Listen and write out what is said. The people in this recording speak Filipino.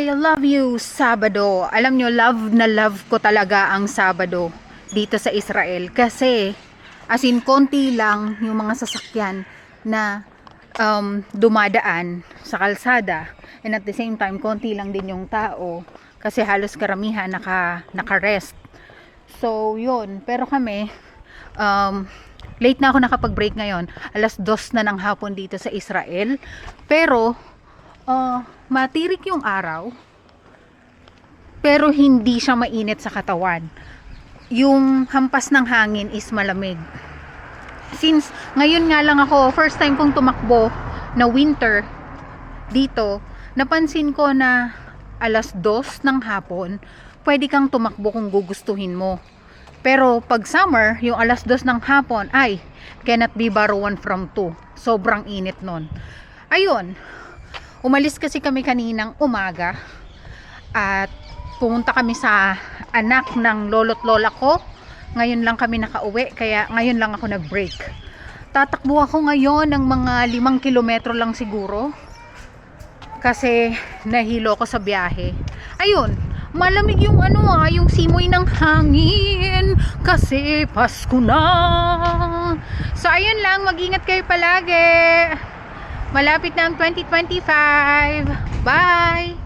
I love you, Sabado. Alam nyo, love na love ko talaga ang Sabado dito sa Israel. Kasi, as in, konti lang yung mga sasakyan na dumadaan sa kalsada. And at the same time, konti lang din yung tao. Kasi halos karamihan naka-rest. So, yun. Pero kami, late na ako nakapag-break ngayon. 2:00 na ng hapon dito sa Israel. Pero, matirik yung araw, pero hindi siya mainit sa katawan. Yung hampas ng hangin is malamig. Since ngayon nga lang ako, first time kong tumakbo na winter dito, napansin ko na 2:00 ng hapon, pwede kang tumakbo kung gugustuhin mo. Pero pag summer, yung 2:00 ng hapon, ay, cannot be borrowed from 2. Sobrang init nun. Ayun, umalis kasi kami kaninang umaga at pumunta kami sa anak ng lolo't lola ko. Ngayon lang kami nakauwi, kaya ngayon lang ako nag-break. Tatakbo ako ngayon ng mga 5 kilometro lang siguro kasi nahilo ko sa biyahe. Ayun, malamig yung yung simoy ng hangin kasi Pasko na. So ayun lang, mag-ingat kayo palagi. Malapit na ang 2025. Bye!